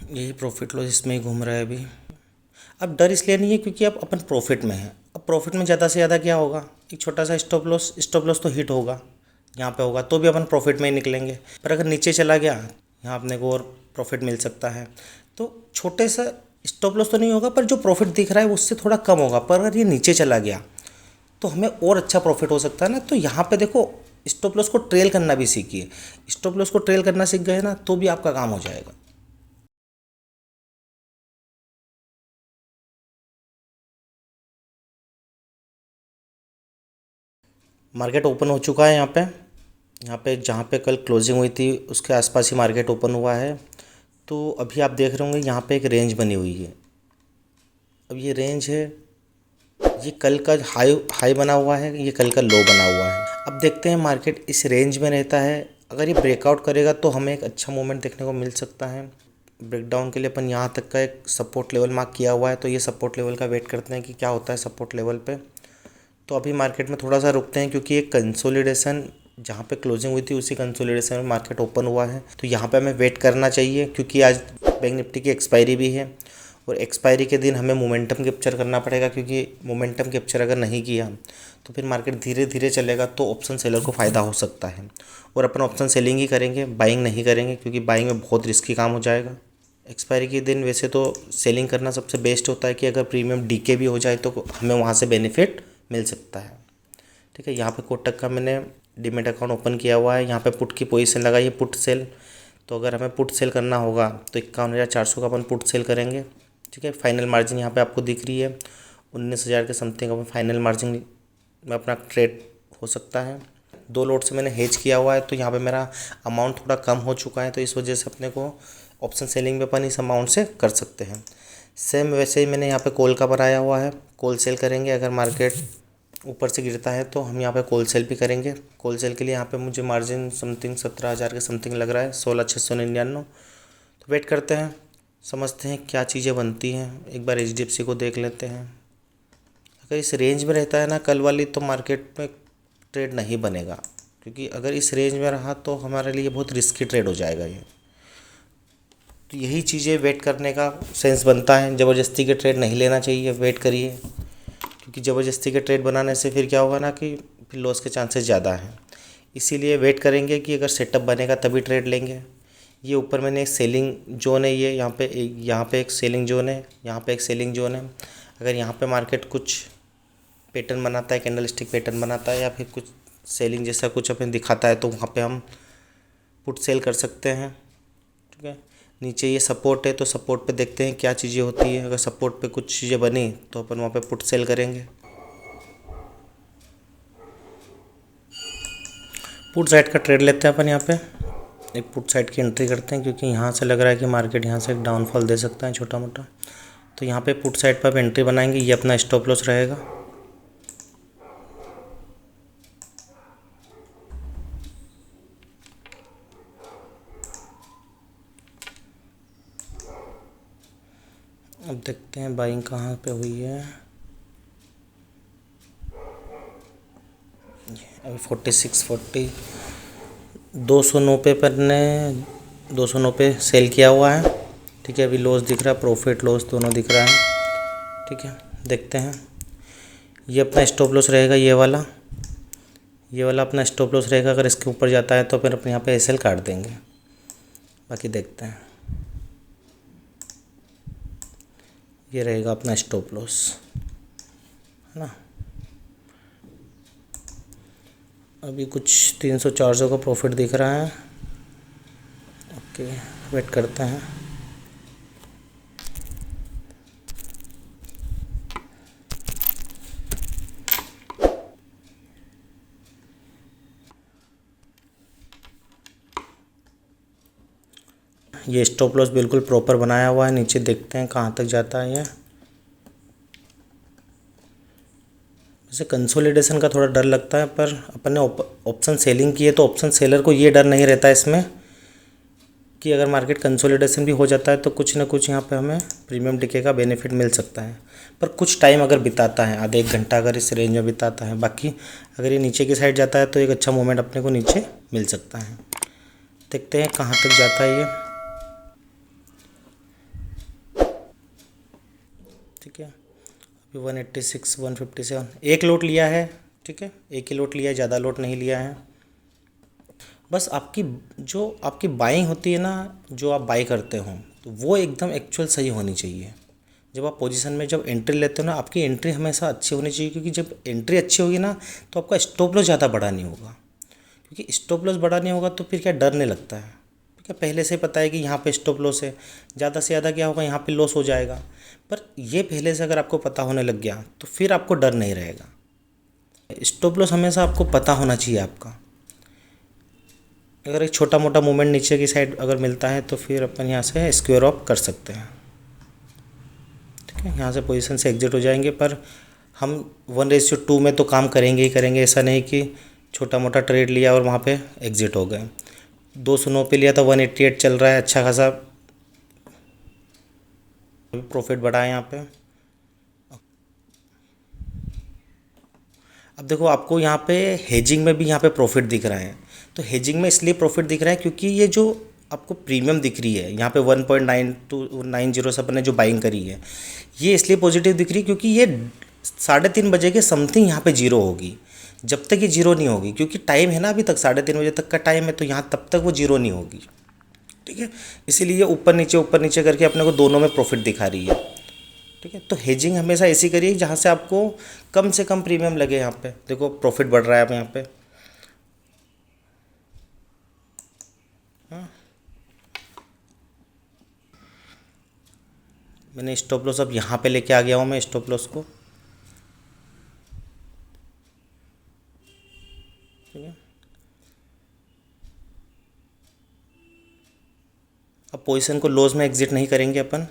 यही profit loss इसमें ही घूम रहा है अभी। अब डर इसलिए नहीं है क्योंकि अब अपन प्रॉफिट में है। अब प्रॉफिट में ज़्यादा से ज़्यादा क्या होगा, एक छोटा सा स्टॉप लॉस तो हिट होगा, यहाँ पे होगा तो भी अपन प्रॉफिट में ही निकलेंगे। पर अगर नीचे चला गया, यहाँ अपने को और प्रॉफिट मिल सकता है। तो छोटे सा स्टॉप लॉस तो नहीं होगा, पर जो प्रॉफिट दिख रहा है उससे थोड़ा कम होगा। पर अगर ये नीचे चला गया तो हमें और अच्छा प्रॉफिट हो सकता है ना। तो यहाँ पे देखो, स्टॉप लॉस को ट्रेल करना भी सीखिए। स्टॉप लॉस को ट्रेल करना सीख गए ना तो भी आपका काम हो जाएगा। मार्केट ओपन हो चुका है यहाँ पे जहाँ पे कल क्लोजिंग हुई थी उसके आसपास ही मार्केट ओपन हुआ है। तो अभी आप देख रहे होंगे यहाँ पे एक रेंज बनी हुई है। अब ये रेंज है, ये कल का हाई हाई बना हुआ है, ये कल का लो बना हुआ है। अब देखते हैं मार्केट इस रेंज में रहता है, अगर ये ब्रेकआउट करेगा तो हमें एक अच्छा मूवमेंट देखने को मिल सकता है। ब्रेकडाउन के लिए अपन यहाँ तक का एक सपोर्ट लेवल मार्क किया हुआ है, तो ये सपोर्ट लेवल का वेट करते हैं कि क्या होता है सपोर्ट लेवल पे। तो अभी मार्केट में थोड़ा सा रुकते हैं क्योंकि एक कंसोलिडेशन जहाँ पे क्लोजिंग हुई थी उसी कंसोलिडेशन में मार्केट ओपन हुआ है। तो यहाँ पे हमें वेट करना चाहिए क्योंकि आज बैंक निफ्टी की एक्सपायरी भी है और एक्सपायरी के दिन हमें मोमेंटम कैप्चर करना पड़ेगा, क्योंकि मोमेंटम कैप्चर अगर नहीं किया तो फिर मार्केट धीरे धीरे चलेगा तो ऑप्शन सेलर को फ़ायदा हो सकता है। और अपन ऑप्शन सेलिंग ही करेंगे, बाइंग नहीं करेंगे, क्योंकि बाइंग में बहुत रिस्की काम हो जाएगा। एक्सपायरी के दिन वैसे तो सेलिंग करना सबसे बेस्ट होता है कि अगर प्रीमियम डीके भी हो जाए तो हमें वहाँ से बेनिफिट मिल सकता है। ठीक है, यहाँ पे कोटक का मैंने डीमेट अकाउंट ओपन किया हुआ है, यहाँ पे पुट की पोजीशन लगाई है, पुट सेल। तो अगर हमें पुट सेल करना होगा तो 51,400 का अपन पुट सेल करेंगे। ठीक है, फाइनल मार्जिन यहाँ पे आपको दिख रही है 19,000 के समथिंग अपन फाइनल मार्जिन में अपना ट्रेड हो सकता है। 2 लोट से मैंने हेज किया हुआ है तो यहाँ पे मेरा अमाउंट थोड़ा कम हो चुका है, तो इस वजह से अपने को ऑप्शन सेलिंग में अपन इस अमाउंट से कर सकते हैं। सेम वैसे ही मैंने यहाँ पे कॉल का बनाया हुआ है, कॉल सेल करेंगे। अगर मार्केट ऊपर से गिरता है तो हम यहाँ पे कॉल सेल भी करेंगे। कॉल सेल के लिए यहाँ पे मुझे मार्जिन समथिंग 17,000 के समथिंग लग रहा है, 16,699। तो वेट करते हैं, समझते हैं क्या चीज़ें बनती हैं। एक बार HDFC को देख लेते हैं। अगर इस रेंज में रहता है ना कल वाली, तो मार्केट में ट्रेड नहीं बनेगा, क्योंकि अगर इस रेंज में रहा तो हमारे लिए बहुत रिस्की ट्रेड हो जाएगा ये। तो यही चीज़ें वेट करने का सेंस बनता है। ज़बरदस्ती के ट्रेड नहीं लेना चाहिए, वेट करिए, क्योंकि ज़बरदस्ती के ट्रेड बनाने से फिर क्या होगा ना कि फिर लॉस के चांसेस ज़्यादा हैं। इसीलिए वेट करेंगे कि अगर सेटअप बनेगा तभी ट्रेड लेंगे। ये ऊपर मैंने एक सेलिंग जोन है, ये यहाँ पे एक सेलिंग जोन है, यहाँ पे एक सेलिंग जोन है। अगर यहाँ पे मार्केट कुछ पैटर्न बनाता है, कैंडल स्टिक पैटर्न बनाता है या फिर कुछ सेलिंग जैसा कुछ अपने दिखाता है, तो वहाँ पे हम पुट सेल कर सकते हैं। ठीक है, नीचे ये सपोर्ट है तो सपोर्ट पे देखते हैं क्या चीज़ें होती है। अगर सपोर्ट पे कुछ चीज़ें बनी तो अपन वहाँ पे पुट सेल करेंगे। पुट साइड का ट्रेड लेते हैं अपन। यहाँ पे एक पुट साइड की एंट्री करते हैं, क्योंकि यहाँ से लग रहा है कि मार्केट यहाँ से एक डाउनफॉल दे सकता है छोटा मोटा। तो यहाँ पे पुट साइड पर आप एंट्री बनाएंगे, ये अपना स्टॉप लॉस रहेगा। अब देखते हैं बाइंग कहाँ पे हुई है। अभी 4640 209 पे पर ने 209 पे सेल किया हुआ है। ठीक है, अभी लॉस दिख रहा है, प्रॉफिट लॉस दोनों दिख रहा है। ठीक है, देखते हैं। ये अपना स्टॉप लॉस रहेगा, ये वाला अपना स्टॉप लॉस रहेगा। अगर इसके ऊपर जाता है तो फिर अपने यहाँ पे एसएल काट देंगे। बाकी देखते हैं। ये रहेगा अपना स्टॉप लॉस, है ना। अभी कुछ 300-400 का प्रॉफिट दिख रहा है। ओके, वेट करते हैं। ये स्टॉप लॉस बिल्कुल प्रॉपर बनाया हुआ है, नीचे देखते हैं कहाँ तक जाता है ये। वैसे कंसोलिडेशन का थोड़ा डर लगता है, पर अपन ने ऑप्शन सेलिंग की है तो ऑप्शन सेलर को ये डर नहीं रहता है इसमें कि अगर मार्केट कंसोलिडेशन भी हो जाता है तो कुछ ना कुछ यहाँ पे हमें प्रीमियम टिके का बेनिफिट मिल सकता है। पर कुछ टाइम अगर बिताता है, आधे 1 घंटा अगर इस रेंज में बिताता है, बाकी अगर ये नीचे की साइड जाता है तो एक अच्छा मूवमेंट अपने को नीचे मिल सकता है। देखते हैं कहाँ तक जाता है ये। ठीक है, अभी 186 157 एक लोट लिया है। ठीक है, एक ही लोट लिया है, ज़्यादा लोट नहीं लिया है। बस आपकी जो आपकी बाइंग होती है ना, जो आप बाई करते हो तो वो एकदम एक्चुअल सही होनी चाहिए। जब आप पोजीशन में जब एंट्री लेते हो ना, आपकी एंट्री हमेशा अच्छी होनी चाहिए, क्योंकि जब एंट्री अच्छी होगी ना तो आपका स्टॉप लॉस ज़्यादा बड़ा नहीं होगा। क्योंकि स्टॉप लॉस बड़ा नहीं होगा तो फिर क्या डरने लगता है। ठीक है, पहले से पता है कि यहाँ पे स्टॉप लॉस है, ज़्यादा से ज़्यादा क्या होगा, यहाँ पे लॉस हो जाएगा। पर ये पहले से अगर आपको पता होने लग गया तो फिर आपको डर नहीं रहेगा। स्टॉप लॉस हमेशा आपको पता होना चाहिए आपका। अगर एक छोटा मोटा मूवमेंट नीचे की साइड अगर मिलता है तो फिर अपन यहाँ से स्क्वायर ऑफ कर सकते हैं। ठीक है, यहाँ से पोजीशन से एग्जिट हो जाएंगे। पर हम 1:2 में तो काम करेंगे ही करेंगे। ऐसा नहीं कि छोटा मोटा ट्रेड लिया और वहाँ पे एग्जिट हो गए। 209 पे लिया था, 188 चल रहा है, अच्छा खासा प्रॉफिट बढ़ा है यहाँ पे। अब देखो, आपको यहाँ पे हेजिंग में भी यहाँ पे प्रॉफिट दिख रहा है। तो हेजिंग में इसलिए प्रॉफिट दिख रहा है क्योंकि ये जो आपको प्रीमियम दिख रही है यहाँ पे 1.9290 से अपन ने जो बाइंग करी है, ये इसलिए पॉजिटिव दिख रही है क्योंकि ये 3:30 बजे के समथिंग यहाँ पे जीरो होगी। जब तक ये जीरो नहीं होगी, क्योंकि टाइम है ना अभी तक 3:30 बजे तक का टाइम है, तो यहाँ तब तक वो जीरो नहीं होगी। ठीक है, इसीलिए ऊपर नीचे करके अपने को दोनों में प्रॉफिट दिखा रही है। ठीक है, तो हेजिंग हमेशा ऐसी करिए जहाँ से आपको कम से कम प्रीमियम लगे। यहाँ पे देखो प्रॉफिट बढ़ रहा है अब यहाँ पे। हाँ, मैंने स्टॉप लॉस अब यहाँ पे लेके आ गया हूँ मैं स्टॉप लॉस को। ठीक है, अब पोजीशन को लॉस में एग्जिट नहीं करेंगे अपन।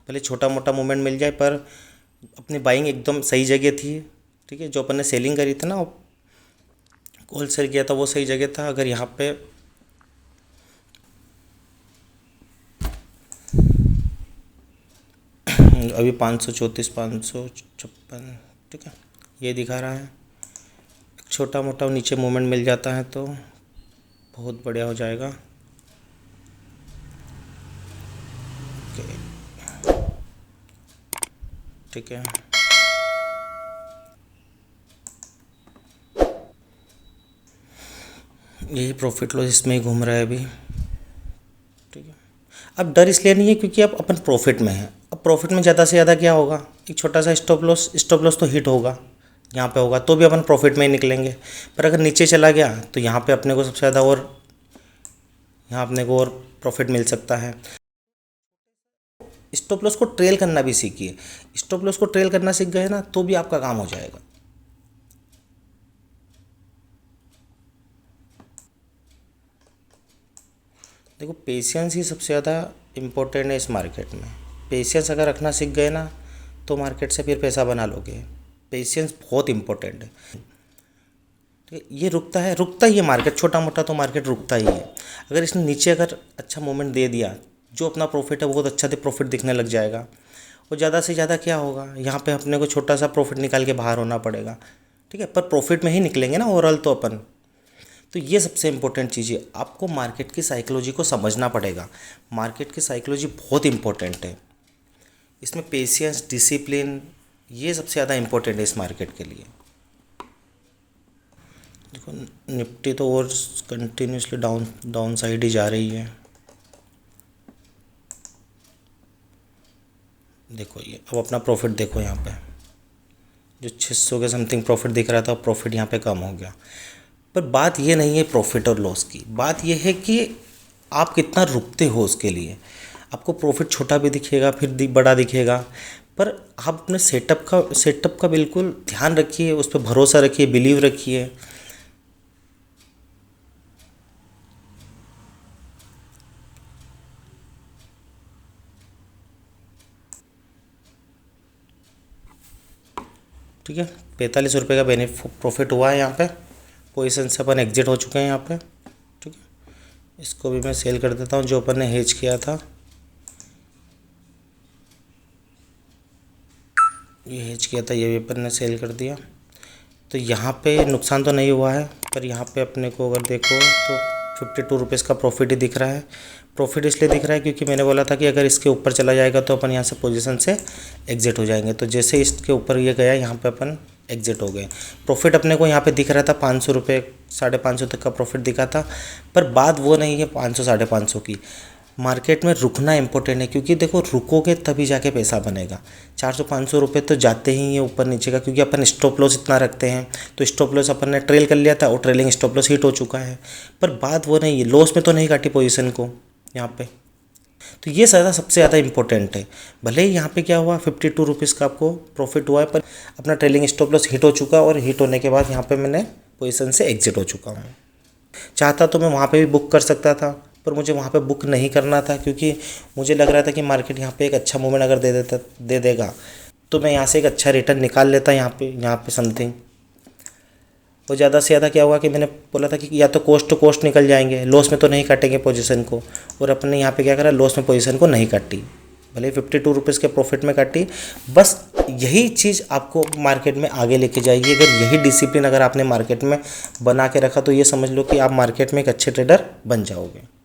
भले छोटा मोटा मूवमेंट मिल जाए, पर अपनी बाइंग एकदम सही जगह थी। ठीक है, जो अपन ने सेलिंग करी थी ना, कॉल सेल किया था, वो सही जगह था। अगर यहाँ पे अभी 534 556, ठीक है, ये दिखा रहा है। छोटा मोटा नीचे मूवमेंट मिल जाता है तो बहुत बढ़िया हो जाएगा। ठीक है, यही प्रॉफिट लॉस इसमें ही घूम रहा है अभी। ठीक है, अब डर इसलिए नहीं है क्योंकि अब अपन प्रॉफिट में है। अब प्रॉफिट में ज़्यादा से ज़्यादा क्या होगा, एक छोटा सा स्टॉप लॉस तो हिट होगा, यहाँ पे होगा तो भी अपन प्रॉफिट में ही निकलेंगे। पर अगर नीचे चला गया तो यहाँ पे अपने को सबसे ज़्यादा और यहाँ अपने को और प्रॉफिट मिल सकता है। स्टॉप लॉस को ट्रेल करना भी सीखिए। स्टॉप लॉस को ट्रेल करना सीख गए ना तो भी आपका काम हो जाएगा। देखो, पेशेंस ही सबसे ज़्यादा इम्पोर्टेंट है इस मार्केट में। पेशेंस अगर रखना सीख गए ना तो मार्केट से फिर पैसा बना लोगे। पेशेंस बहुत इम्पोर्टेंट है। ठीक है, ये रुकता ही है मार्केट, छोटा मोटा तो मार्केट रुकता ही है। अगर इसने नीचे अगर अच्छा मोमेंट दे दिया, जो अपना प्रॉफिट है बहुत अच्छा प्रॉफिट दिखने लग जाएगा। और ज़्यादा से ज़्यादा क्या होगा, यहाँ पे अपने को छोटा सा प्रॉफिट निकाल के बाहर होना पड़ेगा। ठीक है, पर प्रॉफिट में ही निकलेंगे ना ओवरऑल तो अपन। तो ये सबसे इम्पोर्टेंट चीज़ है, आपको मार्केट की साइकोलॉजी को समझना पड़ेगा। मार्केट की साइकोलॉजी बहुत इम्पोर्टेंट है। इसमें पेशेंस, डिसिप्लिन, ये सबसे ज़्यादा इम्पोर्टेंट है इस मार्केट के लिए। देखो, निफ्टी तो और कंटिन्यूसली डाउन साइड ही जा रही है। देखो, ये अब अपना प्रॉफिट देखो, यहाँ पे जो 600 के समथिंग प्रॉफिट दिख रहा था, प्रॉफिट यहाँ पे कम हो गया। पर बात ये नहीं है प्रॉफिट और लॉस की, बात ये है कि आप कितना रुकते हो उसके लिए। आपको प्रॉफिट छोटा भी दिखेगा, फिर बड़ा दिखेगा, पर आप अपने सेटअप का बिल्कुल ध्यान रखिए, उस पर भरोसा रखिए, बिलीव रखिए। ठीक है, 45 रुपये का प्रॉफिट हुआ है यहाँ पे। पोजीशन से अपन एग्जिट हो चुके हैं यहाँ पे। ठीक है, इसको भी मैं सेल कर देता हूँ, जो अपन ने हेज किया था। ये हेज किया था, ये भी अपन ने सेल कर दिया। तो यहाँ पे नुकसान तो नहीं हुआ है, पर यहाँ पे अपने को अगर देखो तो ₹52 का प्रॉफिट ही दिख रहा है। प्रॉफिट इसलिए दिख रहा है क्योंकि मैंने बोला था कि अगर इसके ऊपर चला जाएगा तो अपन यहाँ से पोजीशन से एग्जिट हो जाएंगे। तो जैसे इसके ऊपर ये गया, यहाँ पे अपन एग्जिट हो गए। प्रॉफिट अपने को यहाँ पे दिख रहा था ₹500, ₹550 तक का प्रॉफिट दिखा था। पर बात वो नहीं है 500 550 की। मार्केट में रुकना इंपॉर्टेंट है, क्योंकि देखो रुकोगे तभी जाके पैसा बनेगा। 400-500 रुपये तो जाते ही ये ऊपर नीचे का, क्योंकि अपन स्टॉप लॉस इतना रखते हैं। तो स्टॉप लॉस अपन ने ट्रेल कर लिया था और ट्रेलिंग स्टॉप लॉस हिट हो चुका है। पर बात वो नहीं है, लॉस में तो नहीं काटी पोजीशन को यहाँ पे। तो ये सबसे ज़्यादा इंपॉर्टेंट है। भले ही यहाँ पे क्या हुआ, ₹52 का आपको प्रॉफिट हुआ है, पर अपना ट्रेलिंग स्टॉप लॉस हिट हो चुका, और हिट होने के बाद यहाँ पे मैंने पोजीशन से एग्जिट हो चुका हूँ। चाहता तो मैं वहाँ पे भी बुक कर सकता था, पर मुझे वहाँ पे बुक नहीं करना था, क्योंकि मुझे लग रहा था कि मार्केट यहाँ पे एक अच्छा मूवमेंट अगर दे देगा तो मैं यहाँ से एक अच्छा रिटर्न निकाल लेता यहाँ पे समथिंग। और ज़्यादा से ज़्यादा क्या हुआ कि मैंने बोला था कि या तो कोस्ट टू कोस्ट निकल जाएंगे, लॉस में तो नहीं काटेंगे पोजीशन को, और अपने यहाँ पे क्या करा, लॉस में पोजीशन को नहीं काटी, भले ₹52 के प्रॉफिट में काटी। बस यही चीज़ आपको मार्केट में आगे लेके जाएगी। अगर यही डिसिप्लिन अगर आपने मार्केट में बना के रखा तो ये समझ लो कि आप मार्केट में एक अच्छे ट्रेडर बन जाओगे।